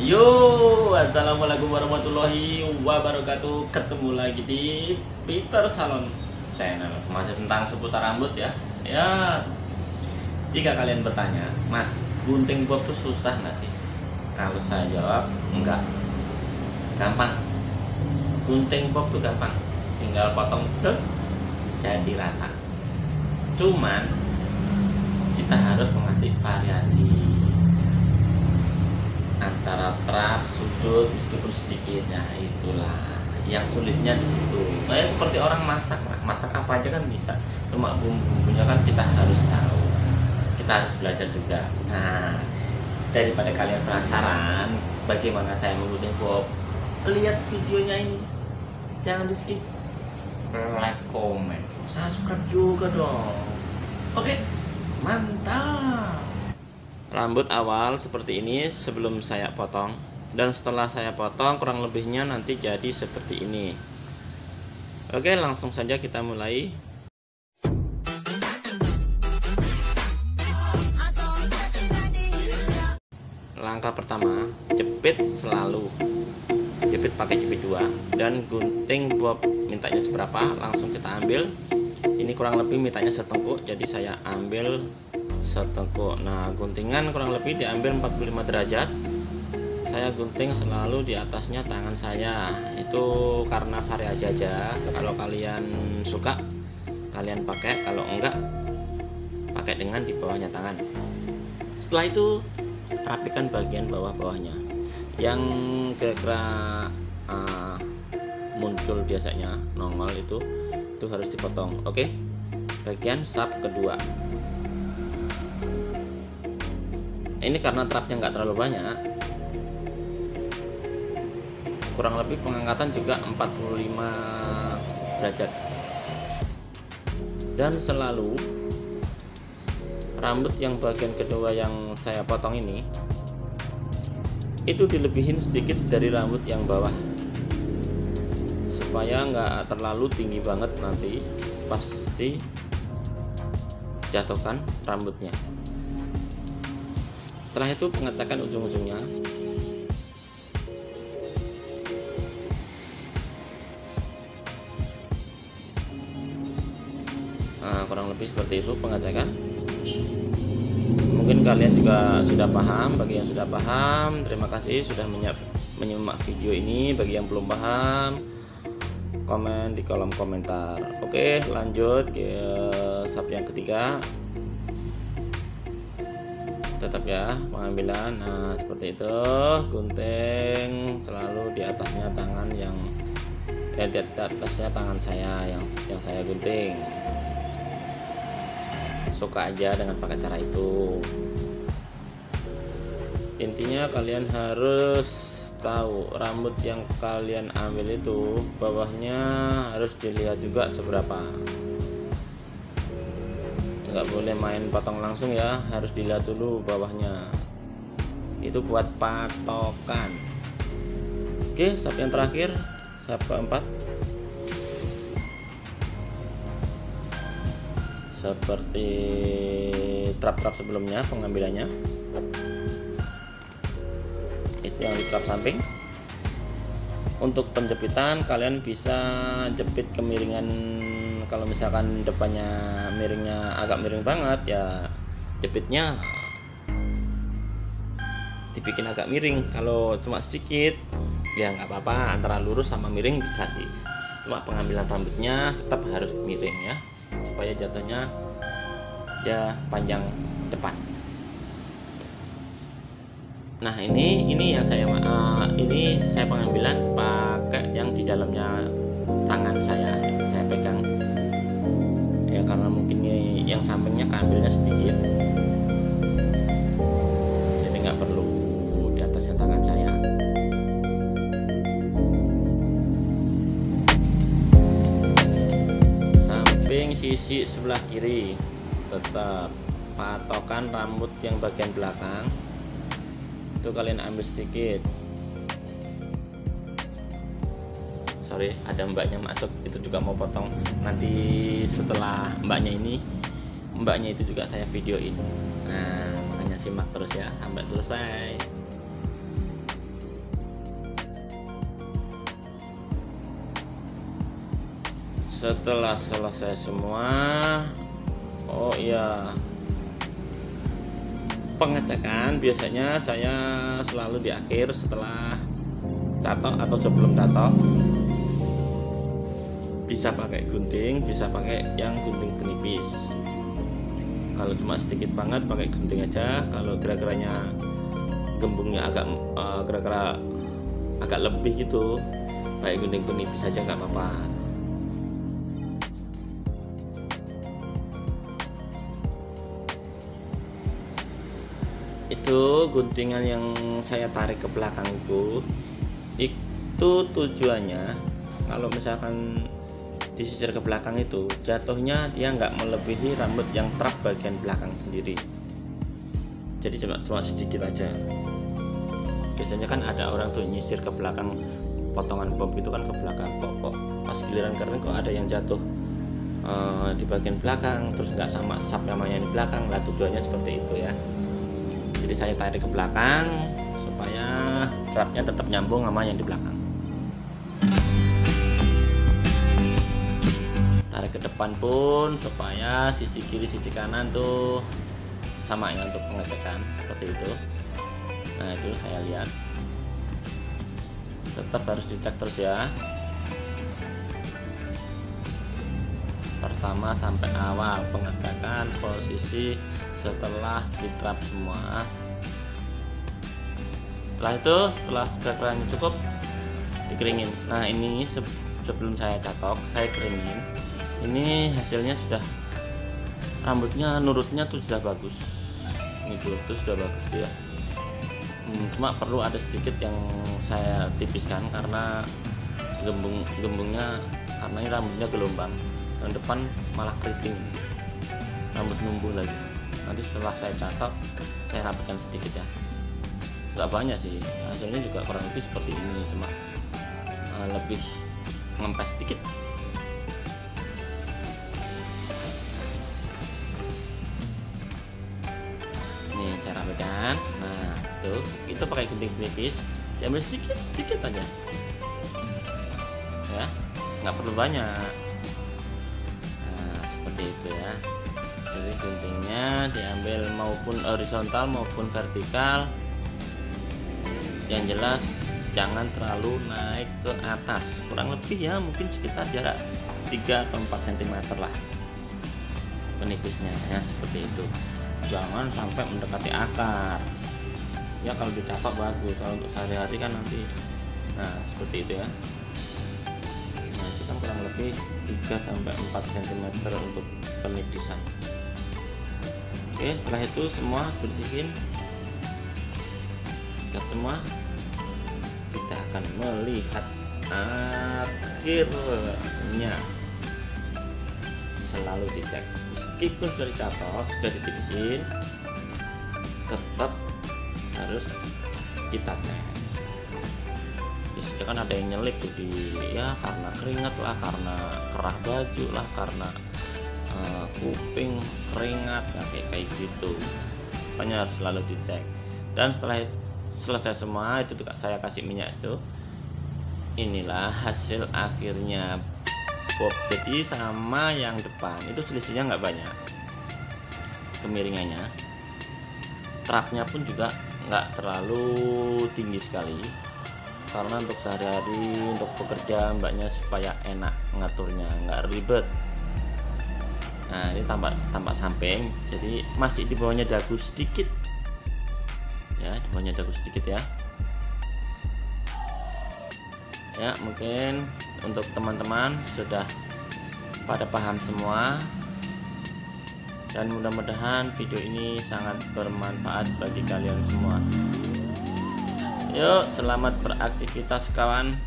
Yo, assalamualaikum warahmatullahi wabarakatuh. Ketemu lagi di Peter Salon Channel. Masih tentang seputar rambut ya. Ya, jika kalian bertanya, Mas, gunting bob tuh susah nggak sih? Kalau saya jawab, enggak. Gampang. Gunting bob tuh gampang. Tinggal potong tuh jadi rata. Cuman kita harus mengasih variasi antara trap, sudut meskipun sedikit. Nah, itulah yang sulitnya di situ. Kayak seperti orang masak, masak apa aja kan bisa. Cuma bumbu-bumbunya kan kita harus tahu. Kita harus belajar juga. Nah, daripada kalian penasaran bagaimana saya menggunting bob, lihat videonya ini. Jangan di skip. Like, komen, subscribe juga dong. Oke, mantap. Rambut awal seperti ini sebelum saya potong, dan setelah saya potong kurang lebihnya nanti jadi seperti ini. Oke, langsung saja kita mulai. Langkah pertama, jepit selalu. Jepit pakai jepit 2 dan gunting bob mintanya seberapa langsung kita ambil. Ini kurang lebih mintanya setengkuk, jadi saya ambil setengkuk. Nah, guntingan kurang lebih diambil 45 derajat. Saya gunting selalu di atasnya tangan saya. Itu karena variasi aja. Kalau kalian suka, kalian pakai. Kalau enggak, pakai dengan di bawahnya tangan. Setelah itu, rapikan bagian bawah-bawahnya. Yang kira-kira muncul biasanya nongol itu harus dipotong. Oke, bagian sap kedua. Ini karena trapnya nggak terlalu banyak, kurang lebih pengangkatan juga 45 derajat. Dan selalu rambut yang bagian kedua yang saya potong ini itu dilebihin sedikit dari rambut yang bawah, supaya nggak terlalu tinggi banget, nanti pasti jatuhkan rambutnya. Setelah itu pengecekan ujung-ujungnya. Nah, kurang lebih seperti itu pengecekan. Mungkin kalian juga sudah paham. Bagi yang sudah paham, terima kasih sudah menyimak video ini. Bagi yang belum paham, komen di kolom komentar. Oke, lanjut ke sap yang ketiga. Tetap ya pengambilan. Nah, seperti itu, gunting selalu di atasnya tangan di atasnya tangan saya yang saya gunting. Suka aja dengan pakai cara itu. Intinya kalian harus tahu rambut yang kalian ambil itu bawahnya harus dilihat juga seberapa. Nggak boleh main potong langsung ya, harus dilihat dulu bawahnya. Itu buat patokan. Oke, sap yang terakhir, sap keempat. Seperti trap-trap sebelumnya pengambilannya. Itu yang di trap samping. Untuk penjepitan kalian bisa jepit kemiringan. Kalau misalkan depannya miringnya agak miring banget, ya jepitnya dibikin agak miring. Kalau cuma sedikit ya nggak apa-apa, antara lurus sama miring bisa sih. Cuma pengambilan rambutnya tetap harus miring ya, supaya jatuhnya ya panjang depan. Nah, ini yang saya ini saya pengambilan pakai yang di dalamnya tangan saya pegang ya, karena mungkin ini yang sampingnya keambilnya sedikit, jadi nggak perlu di atasnya tangan saya. Samping sisi sebelah kiri tetap patokan rambut yang bagian belakang itu kalian ambil sedikit. Sorry, ada mbaknya masuk, itu juga mau potong. Nanti setelah mbaknya itu juga saya videoin. Nah, makanya simak terus ya sampai selesai. setelah selesai semua, oh iya, pengecekan biasanya saya selalu di akhir setelah catok atau sebelum catok. Bisa pakai gunting, bisa pakai yang gunting penipis. Kalau cuma sedikit banget pakai gunting aja. Kalau kira-kiranya gembungnya kira-kira agak lebih gitu, pakai gunting penipis aja nggak apa-apa. Itu guntingan yang saya tarik ke belakang itu tujuannya kalau misalkan disisir ke belakang itu jatuhnya dia nggak melebihi rambut yang trap bagian belakang sendiri, jadi cuma sedikit aja. Biasanya kan ada orang tuh nyisir ke belakang, potongan bob itu kan ke belakang, kok pas giliran keren kok ada yang jatuh di bagian belakang, terus nggak sama sap namanya di belakang lah. Tujuannya seperti itu ya. Jadi saya tarik ke belakang supaya trapnya tetap nyambung sama yang di belakang. Tarik ke depan pun supaya sisi kiri sisi kanan tuh sama ya untuk pengecekan seperti itu. Nah itu saya lihat tetap harus dicek terus ya, pertama sampai awal pengecekan posisi setelah ditrap semua. Setelah itu, setelah kira-kiranya cukup, dikeringin. Nah ini sebelum saya catok, saya keringin. Ini hasilnya sudah, rambutnya nurutnya tuh sudah bagus gitu, itu sudah bagus tuh ya. Cuma perlu ada sedikit yang saya tipiskan karena gembungnya, karena ini rambutnya gelombang, yang depan malah keriting, rambut numbuh lagi. Nanti setelah saya catok saya rapatkan sedikit ya, nggak banyak sih, hasilnya juga kurang lebih seperti ini, cuma lebih ngempes sedikit. Nih saya rapikan. Nah tuh, itu pakai gunting penipis, diambil sedikit aja ya, nggak perlu banyak. Nah seperti itu ya. Jadi guntingnya diambil maupun horizontal maupun vertikal, yang jelas jangan terlalu naik ke atas, kurang lebih ya mungkin sekitar jarak 3 atau 4 cm lah penipisnya ya, seperti itu. Jangan sampai mendekati akar ya, kalau dicatok bagus, kalau untuk sehari-hari kan nanti. Nah seperti itu ya. Nah itu kan kurang lebih 3 sampai 4 cm untuk penipisan. Oke, setelah itu semua bersihin, sikat semua. Kita akan melihat akhirnya. Selalu dicek, meskipun sudah dicatok, sudah ditipisin, tetap harus kita cek. Biasanya kan ada yang nyelip tuh ya, karena keringat lah, karena kerah baju lah, karena kuping keringat, nah, kayak gitu. Makanya harus selalu dicek. Dan setelah selesai semua itu saya kasih minyak itu. Inilah hasil akhirnya bob. Jadi sama yang depan itu selisihnya nggak banyak kemiringannya. Trapnya pun juga nggak terlalu tinggi sekali, karena untuk sehari-hari, untuk pekerja mbaknya supaya enak ngaturnya, nggak ribet. Nah ini tampak samping, jadi masih di bawahnya dagu sedikit ya, di bawahnya dagu sedikit ya. Ya mungkin untuk teman-teman sudah pada paham semua, dan mudah-mudahan video ini sangat bermanfaat bagi kalian semua. Yuk selamat beraktivitas kawan.